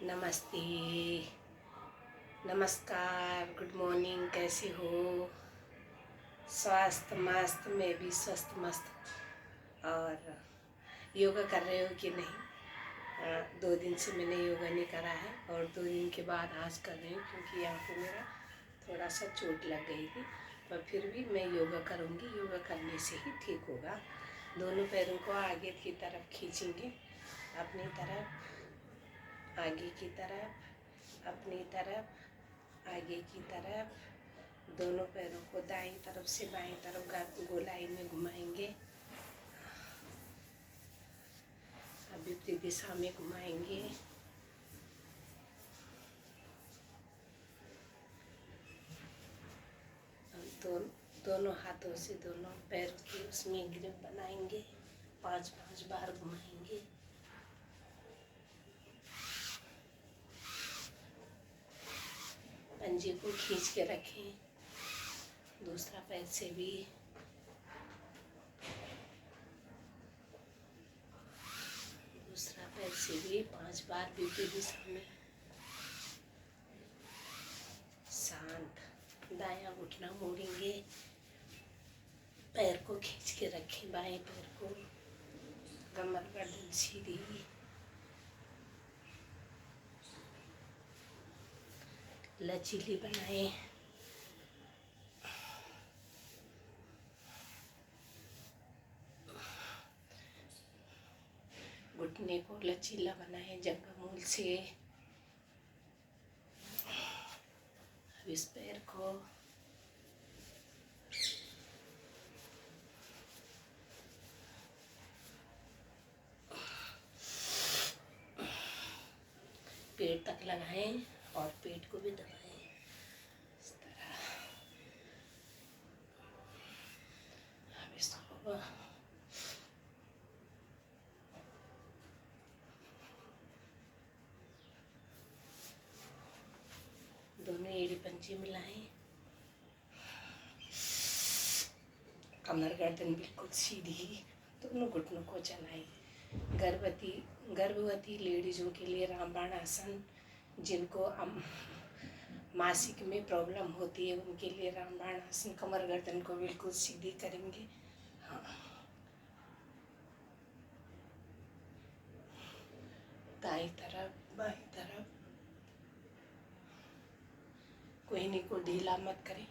नमस्ते, नमस्कार, good morning. कैसे हो? स्वास्थ्य मस्त, मैं भी स्वस्थ मस्त। और योगा कर रहे हो कि नहीं? 2 दिन से मैंने योगा नहीं करा है और 2 दिन के बाद आज कर रही हूँ, क्योंकि यहाँ पे मेरा थोड़ा सा चोट लग गई थी। पर फिर भी मैं योगा करूँगी। योगा करने से ही ठीक होगा। दोनों पैरों को आगे की तरफ खींचेंगे, अपनी तरफ, आगे की तरफ, अपनी तरफ, आगे की तरफ। दोनों पैरों को दाईं तरफ से बाईं तरफ गोलाई में घुमाएंगे। अब विपरीत दिशा में घुमाएंगे। दोनों हाथों से दोनों पैरों की उसमें ग्रिप बनाएंगे। 5-5 बार घुमाएंगे। पंजे को खींच के रखें, दूसरा पैर से भी। दूसरा पैर से भी 5 बार विपरीत दिशा में। शांत। दायां घुटना मोड़ेंगे, पैर को खींच के रखें, बाएं पैर को, कमर गर्दन सीधी। लचीली बनाएं। घुटने को लचीला बनाएं जंघामूल से। अब इस पैर को पेट तक लगाएं और पेट को भी दबाएं, इस तरह। अब इसको दोनों एड़ी पंजे मिलाएं। कमर गर्दन बिल्कुल सीधी। दोनों घुटनों को चलाएं। गर्भवती लेडीज़ों के लिए रामबाण आसन, जिनको मासिक में प्रॉब्लम होती है उनके लिए रामबाण आसन। कमर गर्दन को बिल्कुल सीधी करेंगे। हाँ, दाईं तरफ, बाईं तरफ। कोहनी को ढीला मत करें,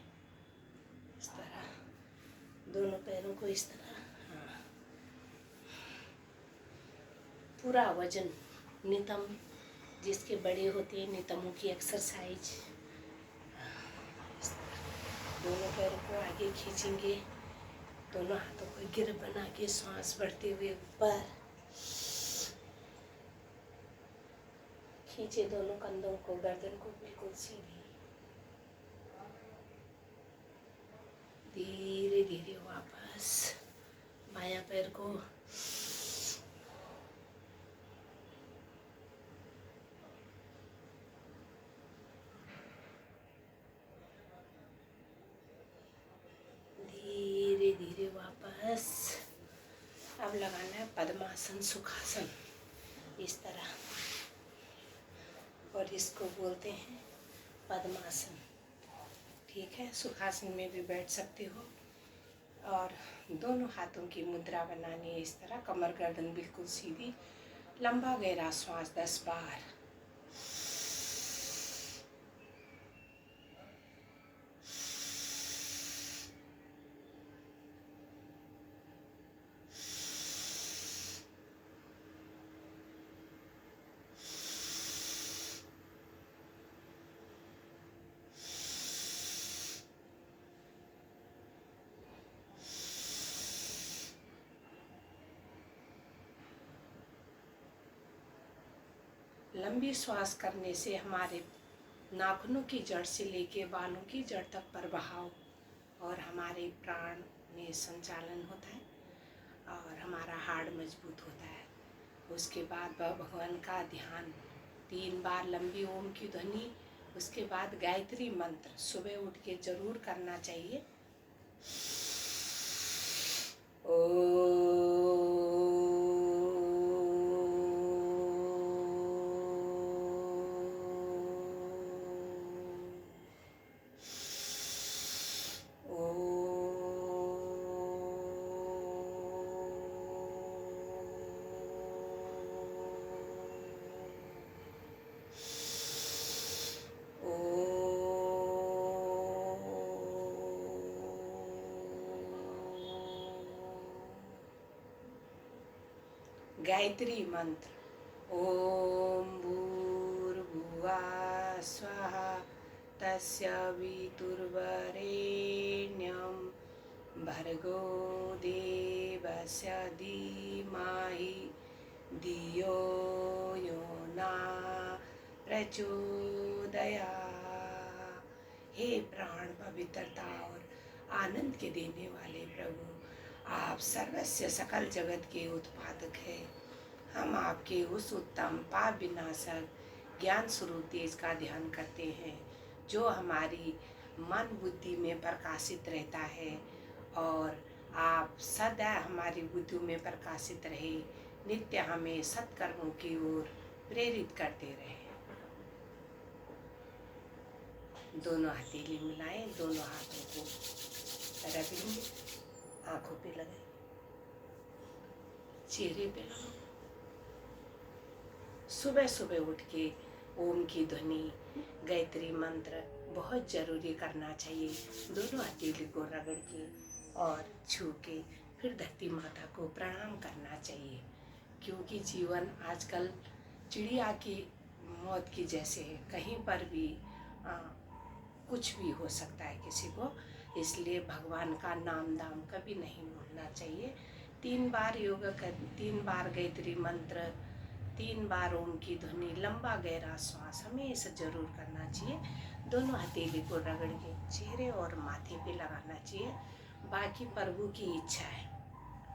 इस तरह। दोनों पैरों को इस तरह। हाँ, पूरा वजन, नितंब जिसके बड़े होते हैं, नितंबों की एक्सरसाइज। दोनों पैरों को आगे खींचेंगे, दोनों हाथों को गिर बना के सांस बढ़ते हुए ऊपर खींचे। दोनों कंधों को, गर्दन को बिल्कुल सीधी। धीरे धीरे वापस बायां पैर को। धीरे धीरे वापस। अब लगाना है पद्मासन, सुखासन, इस तरह। और इसको बोलते हैं पद्मासन। ठीक है, सुखासन में भी बैठ सकते हो। और दोनों हाथों की मुद्रा बनानी है, इस तरह। कमर गर्दन बिल्कुल सीधी। लंबा गहरा श्वास 10 बार। लंबी श्वास करने से हमारे नाखूनों की जड़ से लेके बालों की जड़ तक प्रभाव और हमारे प्राण में संचालन होता है और हमारा हार्ट मजबूत होता है। उसके बाद भगवान का ध्यान 3 बार लंबी ओम की ध्वनि। उसके बाद गायत्री मंत्र सुबह उठ के जरूर करना चाहिए। गायत्री मंत्र। ओम भूर्भुवः स्वः तस्य वितुर्वरेण्यं भर्गो देवस्य धीमहि धियो यो न प्रचोदयात्। हे प्राण पवित्रता और आनंद के देने वाले प्रभु, आप सर्वस्व सकल जगत के उत्पादक हैं। हम आपके उस उत्तम पाप विनाशक ज्ञान स्वरूप तेज का ध्यान करते हैं जो हमारी मन बुद्धि में प्रकाशित रहता है, और आप सदा हमारी बुद्धि में प्रकाशित रहे, नित्य हमें सत्कर्मों की ओर प्रेरित करते रहे। दोनों हथेली मिलाएं, दोनों हाथों को रगड़ेंगे, आंखों पे लगाएं, चेहरे पे लगाओ। सुबह सुबह उठ के ओम की ध्वनि, गायत्री मंत्र बहुत जरूरी करना चाहिए। दोनों हथेली को रगड़ के और छू के फिर धरती माता को प्रणाम करना चाहिए, क्योंकि जीवन आजकल चिड़िया की मौत की जैसे है, कहीं पर भी कुछ भी हो सकता है किसी को। इसलिए भगवान का नाम दाम कभी नहीं भूलना चाहिए। 3 बार योग कर, 3 बार गायत्री मंत्र, 3 बार ओम की ध्वनि, लंबा गहरा श्वास हमेशा जरूर करना चाहिए। दोनों हथेली को रगड़ के चेहरे और माथे पे लगाना चाहिए। बाकी प्रभु की इच्छा है,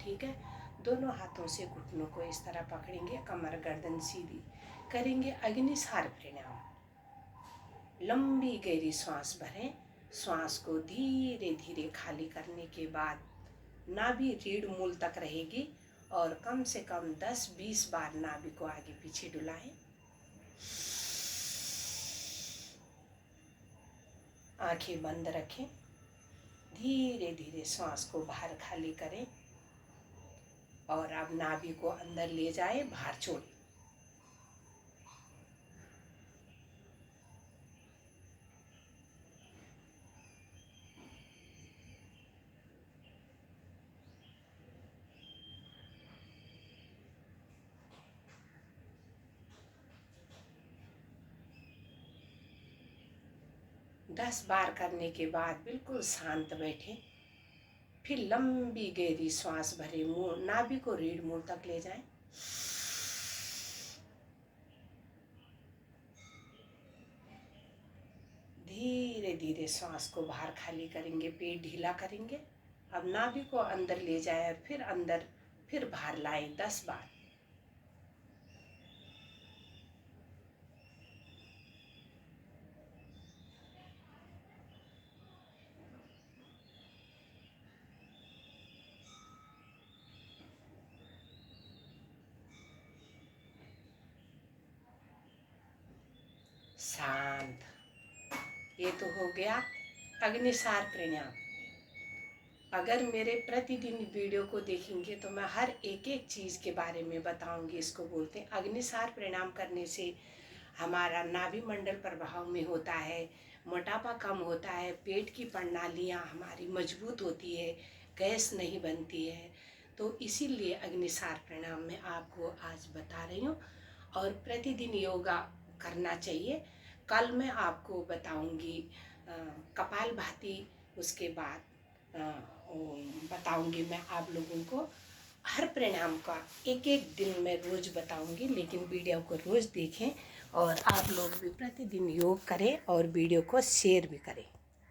ठीक है। दोनों हाथों से घुटनों को इस तरह पकड़ेंगे, कमर गर्दन सीधी करेंगे। अग्निसार प्रणाम, लंबी गहरी श्वास भरें। श्वास को धीरे धीरे खाली करने के बाद नाभि रीढ़ मूल तक रहेगी, और कम से कम 10-20 बार नाभि को आगे पीछे डुलाएं। आंखें बंद रखें, धीरे धीरे श्वास को बाहर खाली करें, और अब नाभि को अंदर ले जाएं, बाहर छोड़ें। दस बार करने के बाद बिल्कुल शांत बैठें। फिर लंबी गहरी श्वास भरे, मुंह नाभि को रीढ़ मूल तक ले जाएं। धीरे धीरे श्वास को बाहर खाली करेंगे, पेट ढीला करेंगे। अब नाभि को अंदर ले जाएं और फिर अंदर फिर बाहर लाएं 10 बार। शांत। ये तो हो गया अग्निसार प्राणायाम। अगर मेरे प्रतिदिन वीडियो को देखेंगे तो मैं हर एक एक चीज़ के बारे में बताऊंगी। इसको बोलते हैं अग्निसार प्राणायाम। करने से हमारा नाभि मंडल प्रभाव में होता है, मोटापा कम होता है, पेट की प्रणालियाँ हमारी मजबूत होती है, गैस नहीं बनती है। तो इसीलिए अग्निसार प्राणायाम मैं आपको आज बता रही हूँ, और प्रतिदिन योगा करना चाहिए। कल मैं आपको बताऊंगी कपालभाति, उसके बाद बताऊंगी मैं आप लोगों को हर प्राणायाम का एक एक दिन में रोज़ बताऊंगी। लेकिन वीडियो को रोज़ देखें, और आप लोग भी प्रतिदिन योग करें और वीडियो को शेयर भी करें।